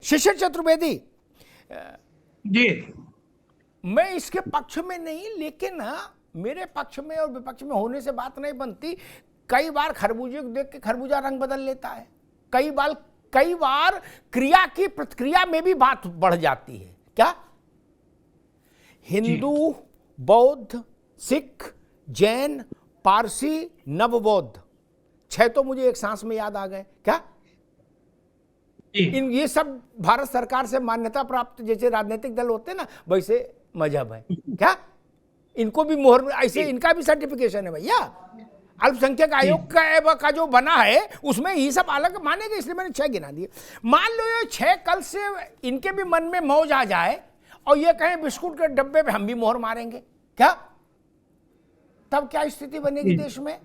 शिशिर चतुर्वेदी जी, मैं इसके पक्ष में नहीं, लेकिन मेरे पक्ष में और विपक्ष में होने से बात नहीं बनती। कई बार खरबूजे को देख के खरबूजा रंग बदल लेता है, कई बार क्रिया की प्रतिक्रिया में भी बात बढ़ जाती है। क्या हिंदू, बौद्ध, सिख, जैन, पारसी, नवबौद्ध, 6 तो मुझे एक सांस में याद आ गए। क्या ये सब भारत सरकार से मान्यता प्राप्त जैसे राजनीतिक दल होते हैं ना, वैसे मजहब है। क्या इनको भी मोहर, ऐसे इनका भी सर्टिफिकेशन है भैया। अल्पसंख्यक आयोग का जो बना है उसमें ये सब अलग मानेगा, इसलिए मैंने 6 गिना दिए। मान लो ये 6 कल से इनके भी मन में मौज आ जाए और ये कहें बिस्कुट के डब्बे पे हम भी मोहर मारेंगे, क्या तब क्या स्थिति बनेगी देश में?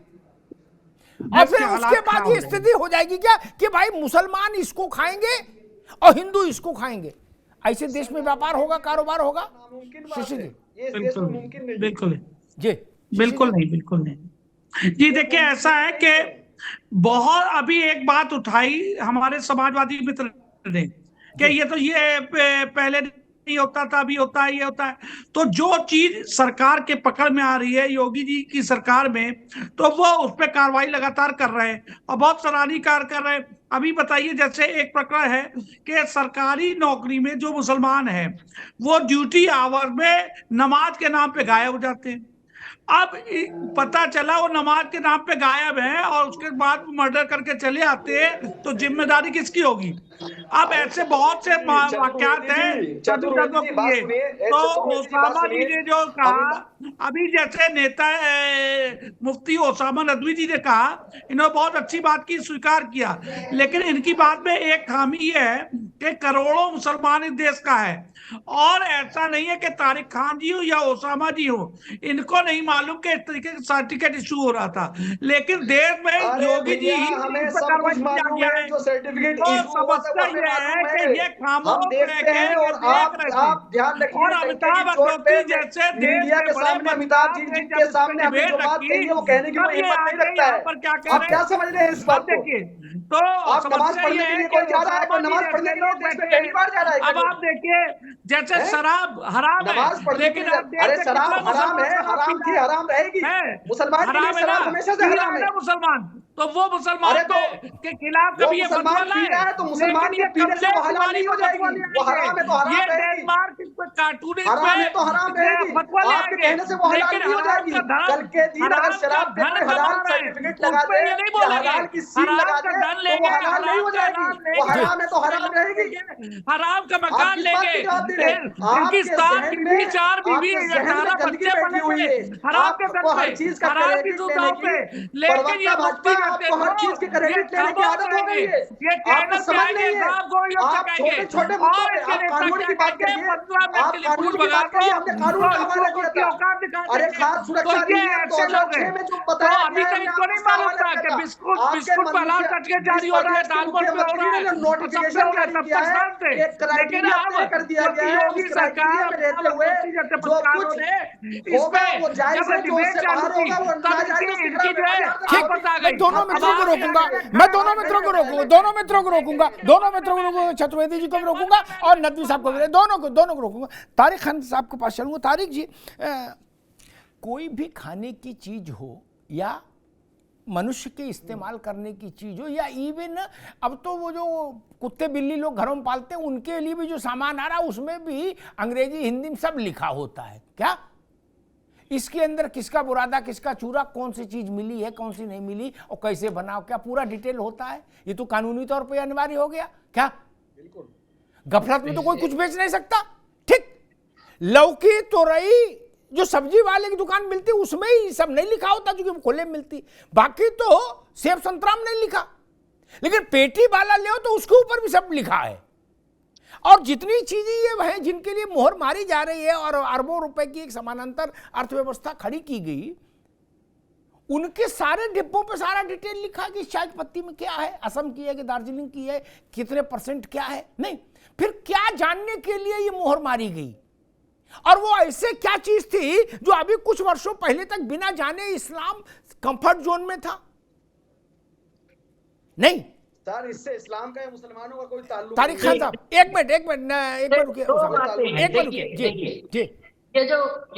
और फिर उसके बाद ये स्थिति हो जाएगी क्या कि भाई मुसलमान इसको खाएंगे और हिंदू इसको खाएंगे। ऐसे देश में व्यापार होगा, कारोबार होगा? शशि जी, बिल्कुल जी, बिल्कुल नहीं, बिल्कुल नहीं जी। देखिए, ऐसा है कि बहुत अभी एक बात उठाई हमारे समाजवादी मित्र ने कि ये पहले नहीं होता था, अभी होता है, ये होता है। तो जो चीज सरकार के पकड़ में आ रही है योगी जी की सरकार में, तो वो उस पर कार्रवाई लगातार कर रहे हैं और बहुत सराहनीय कार्य कर रहे हैं। अभी बताइए, जैसे एक प्रकरण है कि सरकारी नौकरी में जो मुसलमान है वो ड्यूटी आवर में नमाज के नाम पे गायब हो जाते हैं। अब पता चला वो नमाज के नाम पे गायब है और उसके बाद मर्डर करके चले आते हैं, तो जिम्मेदारी किसकी होगी? अब ऐसे बहुत से वाकयात हैं। तो ओसामा जी ने जो कहा, अभी जैसे नेता मुफ्ती ओसामा नदवी जी ने कहा, इन्होंने बहुत अच्छी बात की, स्वीकार किया, लेकिन इनकी बात में एक खामी ये है कि करोड़ों मुसलमान इस देश का है और ऐसा नहीं है कि तारिक खान जी हो या ओसामा जी हो, इनको नहीं मालूम कि इस तरीके का सर्टिफिकेट इशू हो रहा था, लेकिन देश में योगी जी हमें सब कुछ मालूम है। जो सर्टिफिकेट इशू हुआ था वो मालूम है, ये हम देखते हैं। और आप ध्यान रखिए, और अमिताभ अग्रवाल जैसे मीडिया के सामने, अमिताभ जी जिनके सामने हमने जो बात कही है वो कहने की कोई हिम्मत नहीं रखता है। आप क्या समझ रहे हैं इस बात को? तो आप नमाज पढ़ने के लिए कोई जा रहा है, कोई नमाज पढ़ने के लिए देश में पहली बार जा रहा है। अब आप देखिए, जैसे शराब हराम है, नमाज पढ़ने लेकिन अरे शराब हराम है, हराम थी, हराम रहेगी। मुसलमान के लिए शराब हमेशा से हराम है। मुसलमान तो वो मुसलमान के खिलाफ कभी ये मुसलमान पी रहा है तो मुसलमान के पीने से वो हलाल नहीं हो जाएगी। वो हराम है तो हराम रहेगी। डेनमार्क कार्टूनिस्ट हराम है तो हराम रहेगी। आपके कहने से वो हलाल नहीं हो जाएगी। कल के दिन अगर शराब पे कोई हलाल सर्टिफिकेट लगा दे या हलाल की सील लगा दे तो वो हलाल नहीं हो जाएगी। वो हराम है तो हराम रहेगी। हराम का मकान लेंगे, इनकी 7 बीवी 4 बीवी 18 बच्चे पलेंगे हराम के घर पे, हराम की सुविधाओं पे, लेकिन ये मुफ्ती आपको हर चीज के क्रेडिट लेने की आदत हो गई है। आपको समझ नहीं है। आप छोटे छोटे मुद्दों पे आप कानून की बात करिए, आप कानून की बात करिए। हमने कानून का हवाला किया था। अरे खाद्य सुरक्षा अधिनियम 2006 में जो बताया गया है, इनको नहीं मालूम था कि बिस्कुट पर हलाल कटके जारी हो रहा है, दालमोट पे हो रहा है, नोटिफिकेशन जारी किया है, एक क्राइटेरिया तय कर दिया गया है। उस क्राइटेरिया में रहते हुए जो कुछ होगा वो जायज है, जो उससे बाहर होगा वो नाजायज। मैं दोनों मित्रों को रोकूंगा, दोनों मित्रों को रोकूंगा, चतुर्वेदी जी को भी रोकूंगा और नदवी साहब को भी, दोनों को रोकूंगा। तारिक खान साहब के पास चलूंगा। तारिक जी, कोई भी खाने की चीज हो या मनुष्य के इस्तेमाल करने की चीज हो या इवन अब तो वो जो कुत्ते बिल्ली लोग घरों में पालते हैं उनके लिए भी जो सामान आ रहा है उसमें भी अंग्रेजी हिंदी में सब लिखा होता है। क्या इसके अंदर किसका बुरादा, किसका चूरा, कौन सी चीज मिली है, कौन सी नहीं मिली और कैसे बनाओ, क्या पूरा डिटेल होता है? ये तो कानूनी तौर पे अनिवार्य हो गया। क्या बिल्कुल गफलत में तो कोई कुछ बेच नहीं सकता। ठीक, लौकी तोरई जो सब्जी वाले की दुकान मिलती उसमें ही सब नहीं लिखा होता जो कि खुले में मिलती, बाकी तो सेब संतरा में नहीं लिखा, लेकिन पेटी वाला ले तो उसके ऊपर भी सब लिखा है। और जितनी चीजें ये हैं जिनके लिए मोहर मारी जा रही है और अरबों रुपए की एक समानांतर अर्थव्यवस्था खड़ी की गई, उनके सारे डिब्बों पे सारा डिटेल लिखा कि चाय पत्ती में क्या है, असम की है कि दार्जिलिंग की है, कितने % क्या है। नहीं, फिर क्या जानने के लिए ये मोहर मारी गई? और वो ऐसे क्या चीज थी जो अभी कुछ वर्षों पहले तक बिना जाने इस्लाम कंफर्ट जोन में था? नहीं, सर इससे इस्लाम का या मुसलमानों का कोई ताल्लुक तारिक नहीं खान है। साहब एक मिनट रुकिए दो उसामा, बातें हैं, एक मिनट रुकिए देखिए, जी देखिए। जी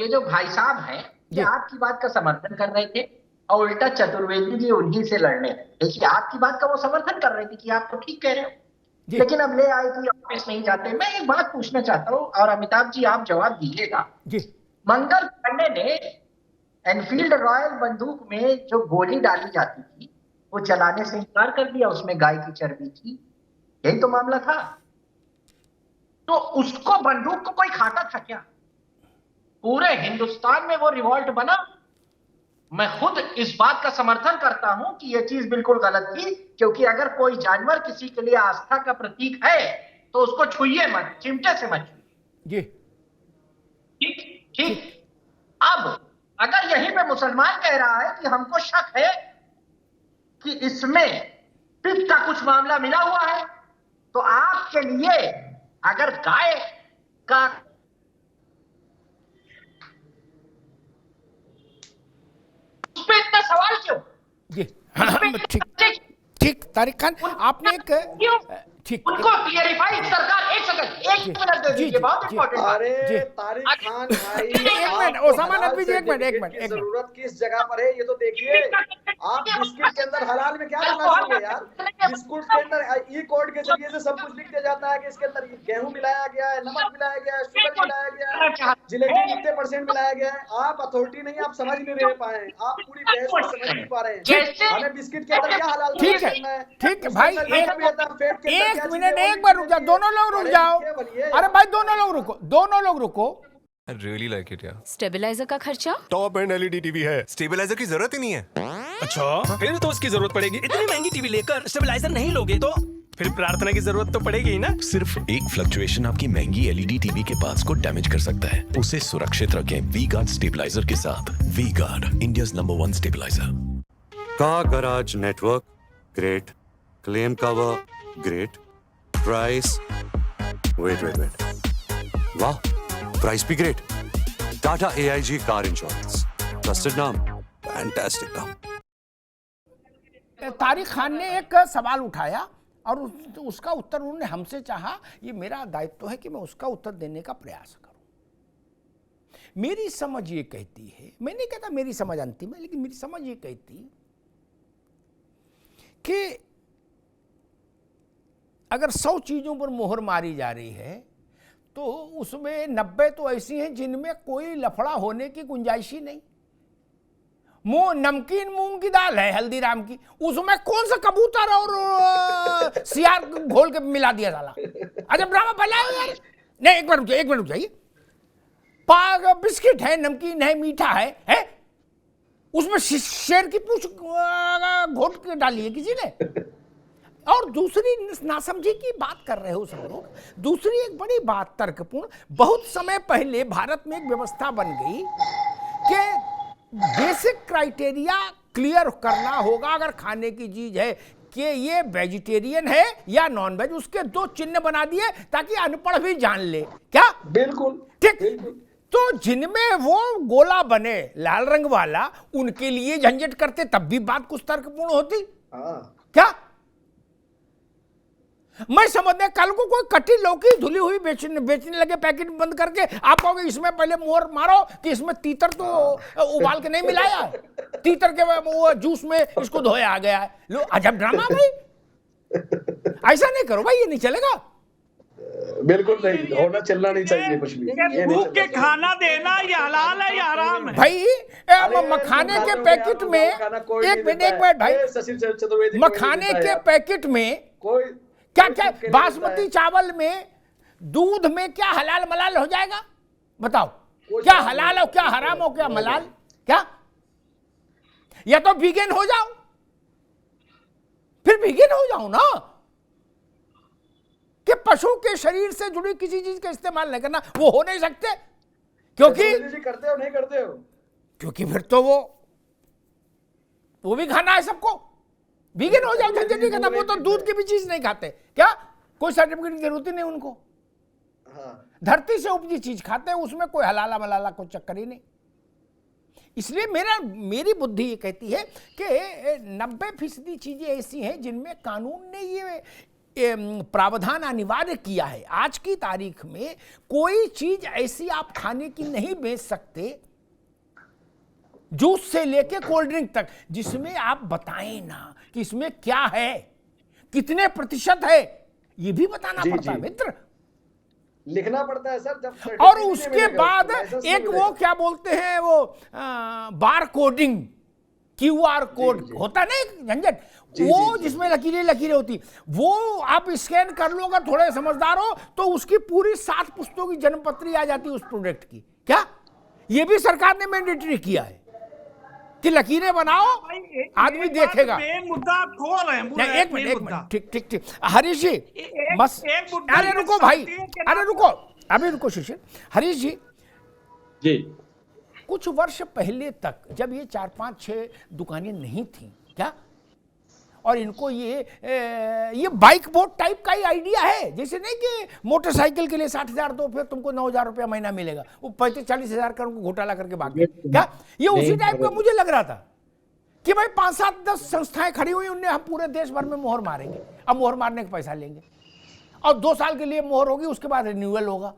ये जो भाई साहब हैं, जी। ये आपकी बात का समर्थन कर रहे थे और उल्टा चतुर्वेदी जी उन्हीं से लड़ने लगे। देखिए, आपकी बात का वो समर्थन कर रहे थे कि आप तो ठीक कह रहे हो, जी। लेकिन अब ले आए कि ऑफिस नहीं जाते। मैं एक बात पूछना चाहता हूँ और अमिताभ जी आप जवाब दीजिएगा। जी मंगल पांडे ने एनफील्ड रॉयल बंदूक में जो गोली डाली जाती थी वो चलाने से इनकार कर दिया, उसमें गाय की चर्बी थी, यही तो मामला था। तो उसको बंदूक को कोई खाता था क्या? पूरे हिंदुस्तान में वो रिवॉल्ट बना। मैं खुद इस बात का समर्थन करता हूं कि यह चीज बिल्कुल गलत थी, क्योंकि अगर कोई जानवर किसी के लिए आस्था का प्रतीक है तो उसको छुइए मत, चिमटे से मत छुइए। जी ठीक ठीक। अब अगर यहीं पे मुसलमान कह रहा है कि हमको शक है कि इसमें पिक का कुछ मामला मिला हुआ है, तो आपके लिए अगर गाय का उस पे इतना सवाल क्यों? जी ठीक ठीक तारिक खान आपने एक ठीक उनको क्लियरिफाई सरकार, एक मिनट दे दीजिए, बहुत इंपॉर्टेंट बात। अरे तारिक खान भाई, एक मिनट ओसामा नकवी जी, एक मिनट जरूरत किस जगह पर है ये तो देखिए। आप बिस्किट के अंदर हलाल में क्या तलाशेंगे यार? बिस्कुट के अंदर ई कोड के जरिए से सब कुछ लिख दिया जाता है कि इसके अंदर गेहूं मिलाया गया है, नमक मिलाया गया है, शुगर मिलाया गया है, जिलेटिन इतने % मिलाया गया है। आप अथॉरिटी नहीं, आप समझ नहीं रह पाए हैं, आप पूरी बहस को समझ नहीं पा रहे हैं। हमें बिस्किट के अंदर क्या हलाल ठीक है भाई, एक मिनट एक बार रुक जाओ, दोनों लोग रुक जाओ। अरे भाई दोनों लोग रुको। I really like it, यार। स्टेबलाइजर का खर्चा? टॉप एंड एलईडी टीवी है, स्टेबलाइजर की जरूरत ही नहीं है। अच्छा, फिर तो उसकी जरूरत पड़ेगी। इतनी महंगी टीवी लेकर स्टेबलाइजर नहीं लोगे तो फिर प्रार्थना की जरूरत तो पड़ेगी ही ना। सिर्फ एक फ्लक्चुएशन आपकी महंगी एलईडी टीवी के पार्ट्स को डैमेज कर सकता है। उसे सुरक्षित रखें वी गार्ड स्टेबलाइजर के साथ। V Guard, India's number 1 stabiliser. Car garage network great, claim cover great, price wait वाह, प्राइस भी great. Tata AIG car insurance, trusted नाम, फैंटास्टिक नाम। तारिक खान ने एक सवाल उठाया और उसका उत्तर उन्होंने हमसे चाहा। ये मेरा दायित्व है कि मैं उसका उत्तर देने का प्रयास करूं। मेरी समझ ये कहती है, मैं नहीं कहता मेरी समझ अंतिम है, लेकिन मेरी समझ ये कहती कि अगर 100 चीजों पर मोहर मारी जा रही है तो उसमें 90 तो ऐसी हैं जिनमें कोई लफड़ा होने की गुंजाइश ही नहीं। नमकीन मूंग की दाल है हल्दीराम की, उसमें कौन सा कबूतर और सियार घोल के मिला दिया साला। अच्छा ड्रामा फैलाओ यार। नहीं एक मिनट रुक जाइए। बिस्किट है, नमकीन है, मीठा है? उसमें शेर की पूंछ घोल के डाली है किसी ने। और दूसरी नासमझी की बात कर रहे हो सब लोग। दूसरी एक बड़ी बात तर्कपूर्ण, बहुत समय पहले भारत में एक व्यवस्था बन गई कि बेसिक क्राइटेरिया क्लियर करना होगा अगर खाने की चीज है कि ये वेजिटेरियन है या नॉन वेज। उसके 2 चिन्ह बना दिए ताकि अनपढ़ भी जान ले। क्या? बिल्कुल ठीक। तो जिनमें वो गोला बने लाल रंग वाला, उनके लिए झंझट करते तब भी बात कुछ तर्कपूर्ण होती। क्या मैं समझने, कल को कोई कटी लौकी धुली हुई बेचने लगे पैकेट बंद करके, आप कहोगे इसमें पहले मोहर मारो कि इसमें तीतर तो उबाल के नहीं मिलाया, तीतर के वो जूस में इसको धोया आ गया है। लो अजब ड्रामा भाई, ऐसा नहीं करो भाई, ये नहीं चलेगा। बिल्कुल नहीं होना, चलना नहीं चाहिए कुछ भी। भूख के खाना देना ये हलाल है या हराम है? भाई मखाने के पैकेट में, एक मिनट भाई, मखाने के पैकेट में कोई क्या बासमती चावल में दूध में क्या हलाल मलाल हो जाएगा? बताओ, क्या हलाल हो, क्या हराम हो, क्या मलाल? क्या? या तो वीगन हो जाओ, फिर वीगन हो जाओ ना, कि पशु के शरीर से जुड़ी किसी चीज का इस्तेमाल नहीं करना। वो हो नहीं सकते क्योंकि करते हो नहीं करते हो, क्योंकि फिर तो वो भी खाना है सबको। वीगन हो जाओ, झंझट नहीं करना। वो तो दूध की भी चीज नहीं खाते, क्या कोई सर्टिफिकेट की जरूरत ही नहीं उनको। धरती से उपजी चीज खाते हैं, उसमें कोई हलाला मलाला कोई चक्कर ही नहीं। इसलिए मेरी बुद्धि ये कहती है कि 90% चीजें ऐसी हैं जिनमें कानून ने ये प्रावधान अनिवार्य किया है। आज की तारीख में कोई चीज ऐसी आप खाने की नहीं बेच सकते, जूस से लेके कोल्ड ड्रिंक तक, जिसमें आप बताएं ना कि इसमें क्या है, कितने प्रतिशत है, ये भी बताना पड़ता है मित्र, लिखना पड़ता है सर। जब और उसके बाद एक वो क्या बोलते हैं वो बार कोडिंग, QR कोड होता है ना एक झंझट, वो जिसमें लकीरें होती, वो आप स्कैन कर लो, अगर थोड़े समझदार हो तो उसकी पूरी 7 पुस्तकों की जन्मपत्री आ जाती है उस प्रोडक्ट की। क्या ये भी सरकार ने मैंडेटरी किया है कि लकीरें बनाओ, आदमी देखेगा। मुद्दा आप खोल रहे हैं। एक मिनट, ठीक हरीश जी, बस अरे रुको भाई, अरे रुको, अभी रुको शिशिर। हरीश जी, कुछ वर्ष पहले तक जब ये 4, 5, 6 दुकानें नहीं थी क्या, और इनको ये बाइक बोट टाइप का ही आइडिया है, जैसे नहीं कि मोटरसाइकिल के लिए 60,000 दो फिर तुमको 9,000 रुपया महीना मिलेगा, वो 35-40,000 का उनको घोटाला करके भाग गए क्या, ये उसी टाइप का मुझे लग रहा था कि भाई 5, 7, 10 संस्थाएं खड़ी हुई, उनने हम पूरे देश भर में मोहर मारेंगे, अब मोहर मारने का पैसा लेंगे और 2 साल के लिए मोहर होगी, उसके बाद रिन्यूअल होगा।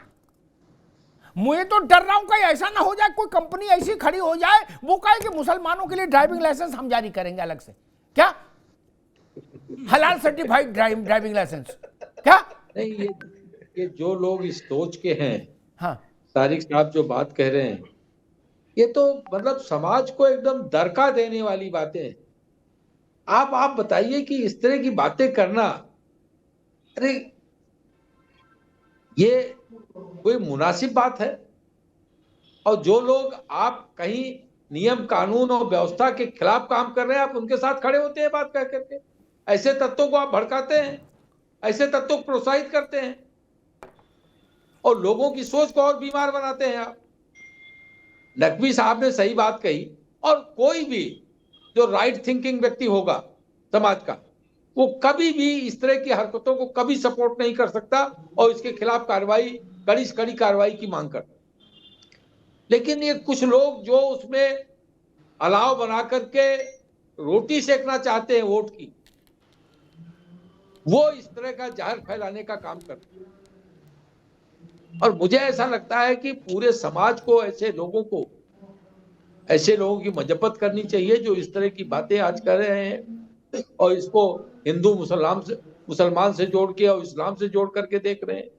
मुझे तो डर रहा हूं कहीं ऐसा ना हो जाए कोई कंपनी ऐसी खड़ी हो जाए, वो कहे कि मुसलमानों के लिए ड्राइविंग लाइसेंस हम जारी करेंगे अलग से, क्या हलाल सर्टिफाइड ड्राइविंग लाइसेंस, क्या नहीं, ये जो लोग इस सोच के हैं, हाँ तारिक साहब जो बात कह रहे हैं, ये तो मतलब समाज को एकदम दरका देने वाली बातें हैं। आप बताइए कि इस तरह की बातें करना, अरे ये कोई मुनासिब बात है? और जो लोग आप कहीं नियम कानून और व्यवस्था के खिलाफ काम कर रहे हैं, आप उनके साथ खड़े होते हैं बात कह करके, ऐसे तत्वों को आप भड़काते हैं, ऐसे तत्वों को प्रोत्साहित करते हैं और लोगों की सोच को और बीमार बनाते हैं आप। नकवी साहब ने सही बात कही, और कोई भी जो राइट थिंकिंग व्यक्ति होगा समाज का, वो कभी भी इस तरह की हरकतों को कभी सपोर्ट नहीं कर सकता और इसके खिलाफ कार्रवाई, कड़ी से कड़ी कार्रवाई की मांग करता। लेकिन ये कुछ लोग जो उसमें अलाव बना करके रोटी सेकना चाहते हैं वोट की, वो इस तरह का जहर फैलाने का काम करते हैं। और मुझे ऐसा लगता है कि पूरे समाज को ऐसे लोगों की मजब्बत करनी चाहिए जो इस तरह की बातें आज कर रहे हैं और इसको हिंदू मुसलमान से जोड़ के और इस्लाम से जोड़ करके देख रहे हैं।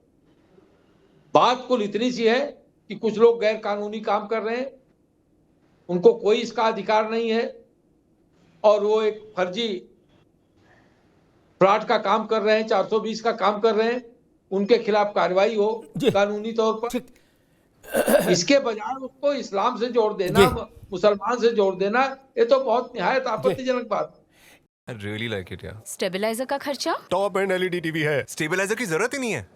बात कुल इतनी सी है कि कुछ लोग गैर कानूनी काम कर रहे हैं, उनको कोई इसका अधिकार नहीं है और वो एक फर्जी फ्रॉड का काम कर रहे हैं, 420 का काम कर रहे हैं, उनके खिलाफ कार्रवाई हो कानूनी तौर पर। इसके बजाय उसको इस्लाम से जोड़ देना, मुसलमान से जोड़ देना, ये तो बहुत निहायत आपत्तिजनक बात है। I really like it, yeah. Stabiliser का खर्चा? टॉप एंड LED टीवी है, स्टेबलाइजर की जरूरत ही नहीं है।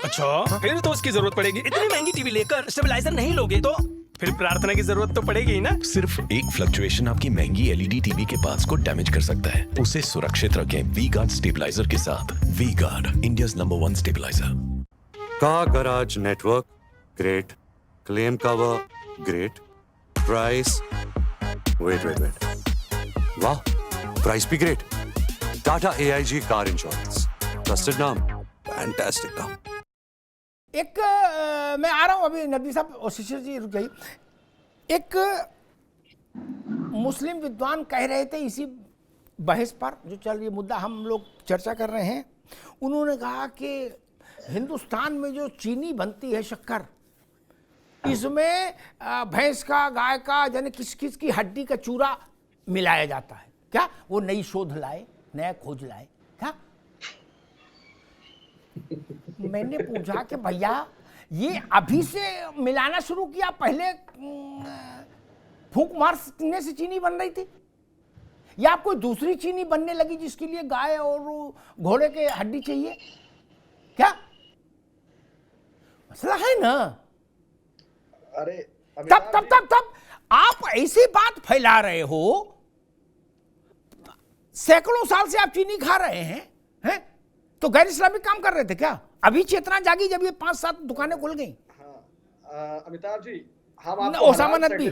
अच्छा, फिर तो उसकी जरूरत पड़ेगी। इतनी महंगी टीवी लेकर स्टेबलाइजर नहीं लोगे तो फिर प्रार्थना की जरूरत तो पड़ेगी ही ना। सिर्फ एक फ्लक्चुएशन आपकी महंगी LED टीवी के पार्ट्स को डैमेज कर सकता है। उसे सुरक्षित रखें वी-गार्ड स्टेबलाइजर के साथ। V Guard, India's number 1 stabiliser. Car garage network great, claim cover great, price wait वाह, प्राइस भी great. Tata AIG car insurance, trusted नाम, फैंटास्टिक नाम। एक मैं आ रहा हूं अभी, नबी साहब और शिशिर जी रुक जाइए। एक मुस्लिम विद्वान कह रहे थे इसी बहस पर जो चल रही मुद्दा हम लोग चर्चा कर रहे हैं, उन्होंने कहा कि हिंदुस्तान में जो चीनी बनती है, शक्कर, इसमें भैंस का, गाय का, यानी किस किस की हड्डी का चूरा मिलाया जाता है। क्या वो नई शोध लाए, नया खोज लाए क्या? मैंने पूछा कि भैया ये अभी से मिलाना शुरू किया, पहले फूंक मारने से चीनी बन रही थी, या आप कोई दूसरी चीनी बनने लगी जिसके लिए गाय और घोड़े के हड्डी चाहिए? क्या मसला है ना? अरे तब आप ऐसी बात फैला रहे हो, सैकड़ों साल से आप चीनी खा रहे हैं, तो गैर इस्लामिक काम कर रहे थे क्या? अभी चेतना जागी जब ये 5-7 दुकानें खुल गई। हाँ, अमिताभ जी, हम ओसामा नदवी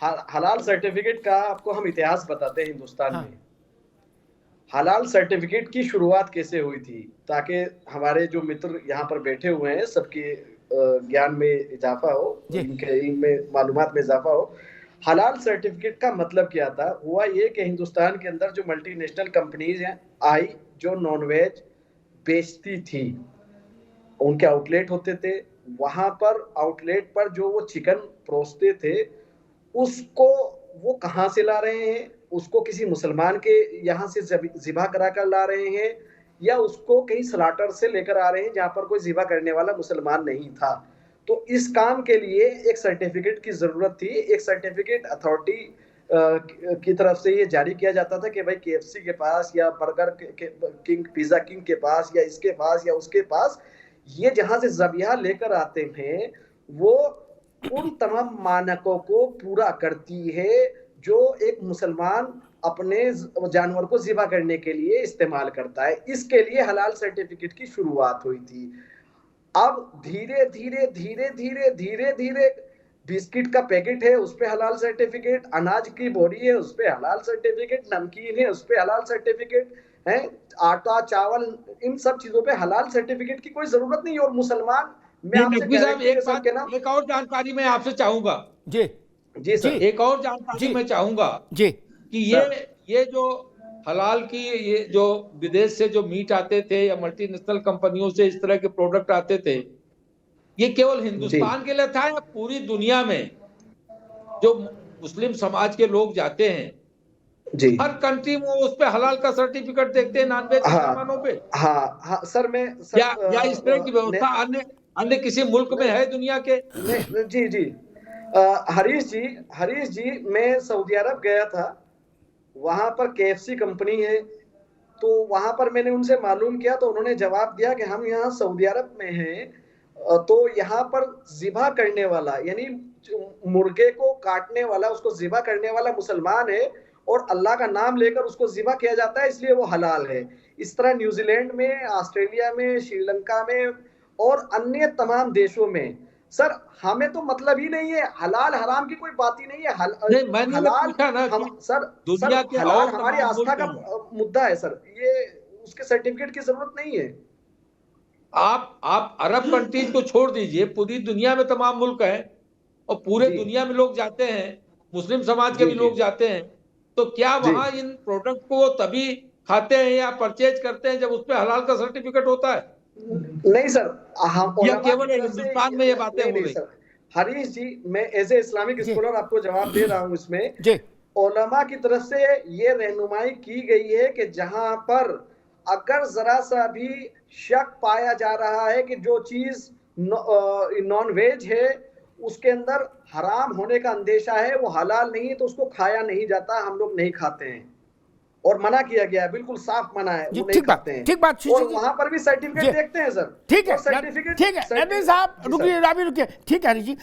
हलाल सर्टिफिकेट का आपको हम इतिहास बताते हैं हिंदुस्तान हाँ। में। हलाल सर्टिफिकेट की शुरुआत कैसे हुई थी, ताकि हमारे जो मित्र यहाँ पर बैठे हुए हैं सबके ज्ञान में इजाफा हो, इनमें मालूमात में इजाफा हो। हलाल सर्टिफिकेट का मतलब क्या था? हुआ ये कि हिंदुस्तान के अंदर जो मल्टीनेशनल कंपनीज हैं आई, जो नॉनवेज बेचती थी, उनके आउटलेट होते थे, वहां पर आउटलेट पर जो वो चिकन परोसते थे उसको वो कहाँ से ला रहे हैं? उसको किसी मुसलमान के यहाँ से ज़िबा करा कर ला रहे हैं, या उसको कहीं स्लाटर से लेकर आ रहे हैं जहाँ पर कोई ज़िबा करने वाला मुसलमान नहीं था। तो इस काम के लिए एक सर्टिफिकेट की ज़रूरत थी। एक सर्टिफिकेट अथॉरिटी की तरफ से ये जारी किया जाता था कि भाई KFC के पास या बर्गर किंग, पिज़्ज़ा किंग के पास या इसके पास या उसके पास, ये जहाँ से ज़बिया लेकर आते हैं वो उन तमाम मानकों को पूरा करती है जो एक मुसलमान अपने जानवर को ज़िबा करने के लिए इस्तेमाल करता है। इसके लिए हलाल सर्टिफिकेट की शुरुआत हुई थी। अब धीरे धीरे धीरे धीरे धीरे धीरे बिस्किट का पैकेट है उस पे हलाल सर्टिफिकेट, अनाज की बोरी है उस पे हलाल सर्टिफिकेट, नमकीन है उस पे हलाल सर्टिफिकेट है, आटा चावल, इन सब चीजों पे हलाल सर्टिफिकेट की कोई जरूरत नहीं है। और मुसलमान, मैं आपसे एक और जानकारी मैं आपसे चाहूंगा। जी सर, एक और जानकारी मैं चाहूंगा जी कि ये जो हलाल की, ये जो विदेश से जो मीट आते थे या मल्टीनेशनल कंपनियों से इस तरह के प्रोडक्ट आते थे, ये केवल हिंदुस्तान के लिए था या पूरी दुनिया में जो मुस्लिम समाज के लोग जाते हैं जी, हर कंट्री में उस पे हलाल का सर्टिफिकेट देखते हैं नॉनवेज के सामानों पे? हाँ सर, या इस तरह की व्यवस्था अन्य किसी मुल्क में है दुनिया के? जी हरीश जी, मैं सऊदी अरब गया था, वहां पर KFC कंपनी है, तो वहां पर मैंने उनसे मालूम किया तो उन्होंने जवाब दिया कि हम यहाँ सऊदी अरब में हैं, तो यहाँ पर ज़िबा करने वाला, यानी मुर्गे को काटने वाला, उसको ज़िबा करने वाला मुसलमान है और अल्लाह का नाम लेकर उसको ज़िबा किया जाता है, इसलिए वो हलाल है। इस तरह न्यूजीलैंड में, ऑस्ट्रेलिया में, श्रीलंका में और अन्य तमाम देशों में सर हमें तो मतलब ही नहीं है, हलाल हराम की कोई बात ही नहीं है। हलाल सर दुनिया के हलाल हमारी आस्था का मुद्दा है सर, ये उसके सर्टिफिकेट की जरूरत नहीं है। आप अरब कंट्रीज को छोड़ दीजिए, पूरी दुनिया में तमाम मुल्क हैं और पूरे दुनिया में लोग जाते हैं, मुस्लिम समाज के भी लोग जाते हैं, तो क्या वहां इन प्रोडक्ट को तभी खाते हैं या परचेज करते हैं जब उस पर हलाल का सर्टिफिकेट होता है? नहीं सर, हम केवल हिंदुस्तान में ये बातें हो रही। हरीश जी, मैं एज ए इस्लामिक स्कॉलर आपको जवाब दे रहा हूँ इसमें। उलमा की तरफ से ये रहनुमाई की गई है कि जहां पर अगर जरा सा भी शक पाया जा रहा है कि जो चीज नॉन वेज है उसके अंदर हराम होने का अंदेशा है, वो हलाल नहीं है, तो उसको खाया नहीं जाता, हम लोग नहीं खाते हैं और मना किया गया है, बिल्कुल साफ मना है, वो नहीं खाते हैं। ठीक बात, और वहां पर भी सर्टिफिकेट देखते हैं सर। ठीक है, ठीक है, नदवी साहब रुकिए, ठीक है हरीश जी,